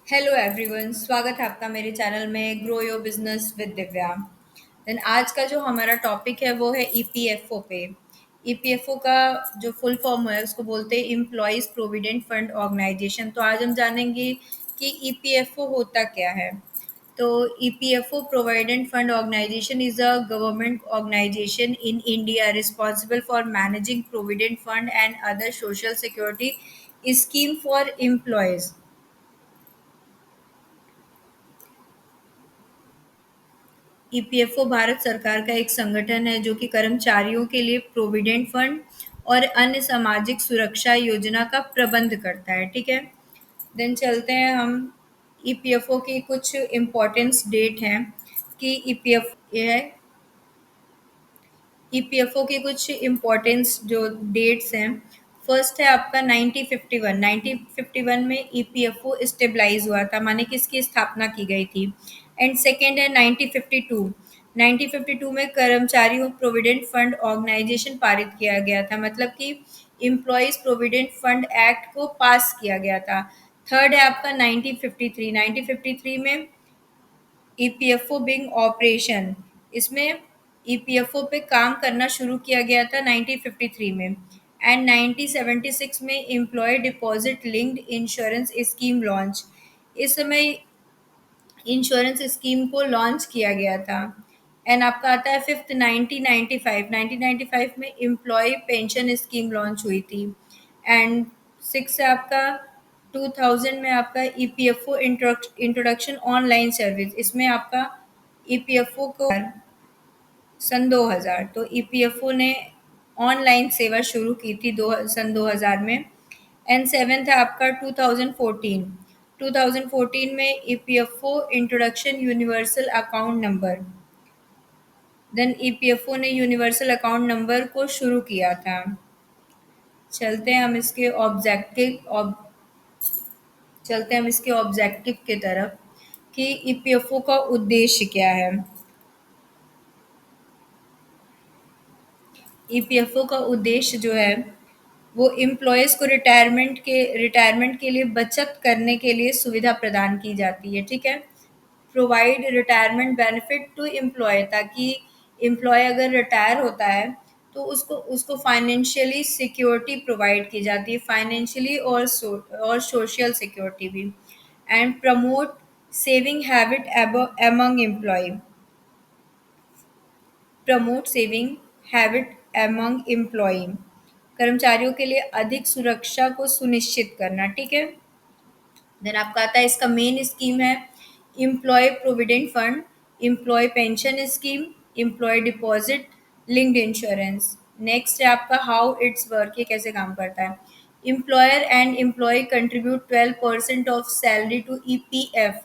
Hello everyone, स्वागत है आपका मेरे चैनल में grow your business with Divya. Then आज का जो हमारा टॉपिक है वो है ईपीएफओ पे। ईपीएफओ का जो फुल फॉर्म है उसको बोलते हैं एम्प्लॉयज प्रोविडेंट फंड ऑर्गेनाइजेशन। तो आज हम जानेंगे कि ईपीएफओ होता क्या है। तो EPFO provident fund organisation is a government organisation in India responsible for managing provident fund and other social security scheme for employees. EPFO Bharat सरकार का एक संगठन है जो कि कर्मचारियों के लिए प्रोविडेंट फंड और अन्य सामाजिक सुरक्षा योजना का प्रबंध करता है। ठीक है। देन चलते हैं हम ईपीएफओ की कुछ इम्पोर्टेंस डेट हैं कि ईपीएफ ये है। ईपीएफओ की कुछ इम्पोर्टेंस जो डेट्स हैं, फर्स्ट है आपका 1951। 1951 में ईपीएफओ स्टेबलाइज हुआ था, माने कि इसकी स्थापना की गई थी। एंड सेकेंड है 1952। 1952 में कर्मचारियों प्रोविडेंट फंड ऑर्गेनाइजेशन पारित किया गया था, मतलब कि एम्प्लॉयज प्रोविडेंट फंड एक्ट को पास किया गया था। थर्ड है आपका 1953। 1953 में ईपीएफओ बिंग ऑपरेशन, इसमें ईपीएफओ पे काम करना शुरू किया गया था 1953 में। एंड 1976 में employ deposit linked insurance scheme launch, इस समय इंश्योरेंस स्कीम को लॉन्च किया गया था। एंड आपका आता है फिफ्थ 1995। 1995 में एम्प्लॉय पेंशन स्कीम लॉन्च हुई थी। एंड सिक्स है आपका 2000 में आपका ईपीएफओ इंट्रोडक्शन ऑनलाइन सर्विस, इसमें आपका ईपीएफओ को सन 2000, तो ईपीएफओ ने ऑनलाइन सेवा शुरू की थी सन 2000 में। एंड सेवेंथ है आपका 2014। 2014 में EPFO introduction universal account number, then EPFO ने यूनिवर्सल अकाउंट नंबर को शुरू किया था। चलते हैं हम इसके ऑब्जेक्टिव की तरफ कि ईपीएफओ का उद्देश्य क्या है। ईपीएफओ का उद्देश्य जो है वो एम्प्लॉयज़ को रिटायरमेंट के लिए बचत करने के लिए सुविधा प्रदान की जाती है। ठीक है। Provide retirement benefit to employ, ताकि एम्प्लॉय अगर रिटायर होता है तो उसको उसको फाइनेंशियली सिक्योरिटी प्रोवाइड की जाती है, फाइनेंशियली और सोशल सिक्योरिटी भी। And promote saving habit among employ, promote saving habit among employee, कर्मचारियों के लिए अधिक सुरक्षा को सुनिश्चित करना। ठीक है। देन आपका आता है इसका मेन स्कीम है employee provident fund, employee pension scheme, employee deposit linked insurance. Next है आपका हाउ इट्स वर्क, ये कैसे काम करता है। Employer and employ contribute 12% of salary to EPF,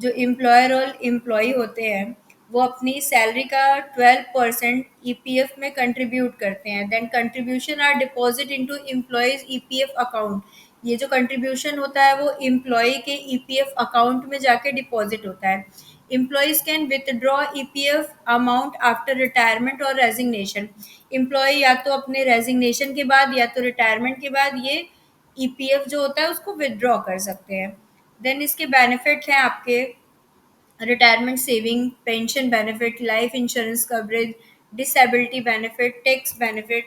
जो एम्प्लॉयर और एम्प्लॉय होते हैं वो अपनी सैलरी का 12% ईपीएफ में कंट्रीब्यूट करते हैं। Then contribution are deposit into employees EPF account, ये जो कंट्रीब्यूशन होता है वो एम्प्लॉय के ईपीएफ अकाउंट में जाके डिपॉजिट होता है। Employees can withdraw EPF amount after retirement और रेजिग्नेशन, एम्प्लॉय या तो अपने रेजिग्नेशन के बाद या तो रिटायरमेंट के बाद ये ईपीएफ जो होता है उसको विदड्रॉ कर सकते हैं। देन इसके बेनिफिट हैं आपके retirement saving, pension benefit, life insurance coverage, disability benefit, tax benefit.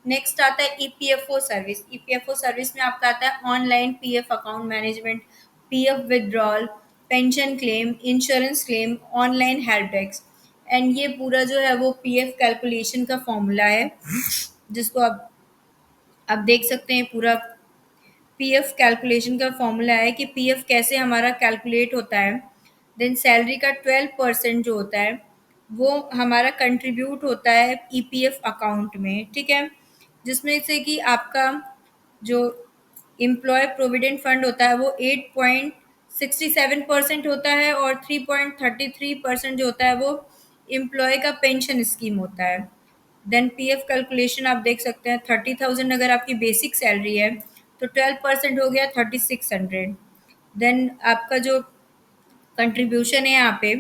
Next आता है ईपीएफओ सर्विस। ईपीएफओ सर्विस में आपका आता है online PF account management, PF withdrawal, pension claim, insurance claim, online help desk. And ये पूरा जो है वो पीएफ कैलकुलेशन का फॉर्मूला है, जिसको आप देख सकते हैं। पूरा पीएफ कैलकुलेशन का फॉर्मूला है कि पीएफ कैसे हमारा कैलकुलेट होता है। देन सैलरी का 12% जो होता है वो हमारा कंट्रीब्यूट होता है ईपीएफ अकाउंट में। ठीक है। जिसमें से कि आपका जो एम्प्लॉय प्रोविडेंट फंड होता है वो 8.67% होता है और 3.33% जो होता है वो एम्प्लॉय का पेंशन स्कीम होता है। देन पीएफ कैलकुलेशन आप देख सकते हैं, 30,000 अगर आपकी बेसिक सैलरी है तो 12% हो गया 3600। देन आपका जो कंट्रीब्यूशन है यहाँ पे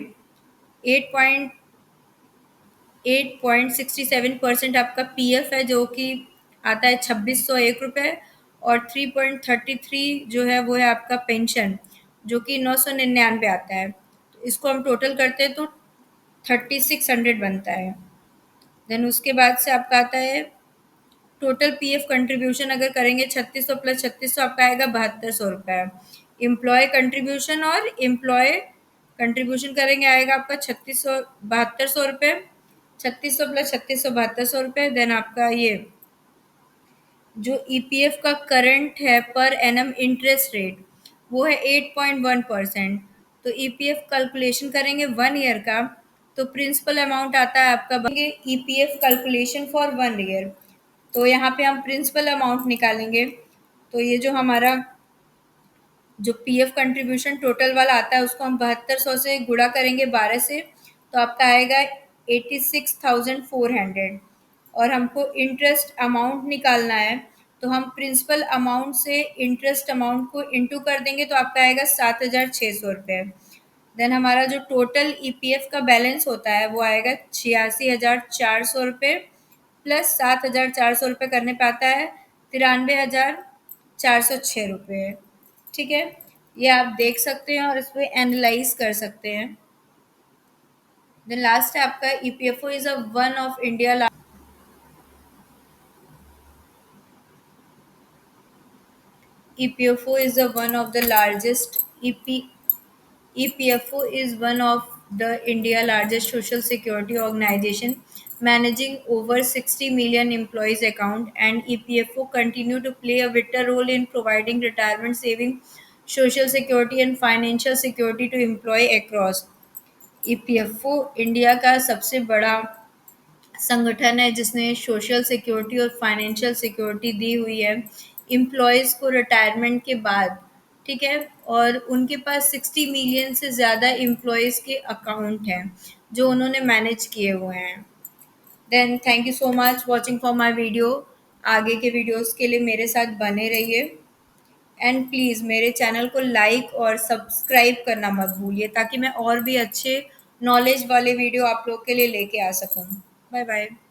8.67% आपका पीएफ है, जो कि आता है 2601 रुपये, और 3.33 जो है वो है आपका पेंशन, जो कि 999 आता है। तो इसको हम टोटल करते हैं तो 3600 बनता है। देन उसके बाद से आपका आता है टोटल पीएफ कंट्रीब्यूशन अगर करेंगे 3600 प्लस 3600 आपका आएगा 7200 रुपये। एम्प्लॉय कंट्रीब्यूशन और एम्प्लॉय कंट्रीब्यूशन करेंगे आएगा आपका 7200 3600 प्लस 3600 7200 रुपये। देन आपका ये जो ईपीएफ का करंट है पर एनम इंटरेस्ट रेट वो है 8.1%। तो ईपीएफ कैलकुलेशन करेंगे 1 ईयर का तो प्रिंसिपल अमाउंट आता है आपका ईपीएफ कैलकुलेशन फॉर 1 ईयर। तो यहाँ पे हम प्रिंसिपल अमाउंट निकालेंगे। तो ये जो हमारा जो पीएफ कंट्रीब्यूशन टोटल वाला आता है उसको हम 7200 से गुणा करेंगे 12 से तो आपका आएगा 86,400। और हमको इंटरेस्ट अमाउंट निकालना है तो हम प्रिंसिपल अमाउंट से इंटरेस्ट अमाउंट को इंटू कर देंगे तो आपका आएगा 7,600 रुपये। देन हमारा जो टोटल ईपीएफ का बैलेंस होता है वो आएगा 86,400 रुपये प्लस 7,400 रुपये करने पे आता है 93,406 रुपये। ठीक है, ये आप देख सकते हैं और इस पर एनालाइज कर सकते हैं। देन लास्ट है आपका EPFO is a one of India EPFO is the one of the largest EPFO is one of the India largest social security organization managing over 60 million employees account, and EPFO continue to play a vital role in providing retirement saving, social security and financial security to employee across। EPFO India का सबसे बड़ा संगठन है जिसने social security और financial security दी हुई है employees को रिटायरमेंट के बाद। ठीक है, और उनके पास 60 मिलियन से ज़्यादा एम्प्लॉयज़ के अकाउंट हैं जो उन्होंने मैनेज किए हुए हैं। Then thank you so much watching for my video. आगे के वीडियोज़ के लिए मेरे साथ बने रहिए एंड प्लीज़ मेरे चैनल को लाइक और सब्सक्राइब करना मत भूलिए ताकि मैं और भी अच्छे नॉलेज वाले वीडियो आप लोग के लिए लेके आ सकूँ। Bye bye.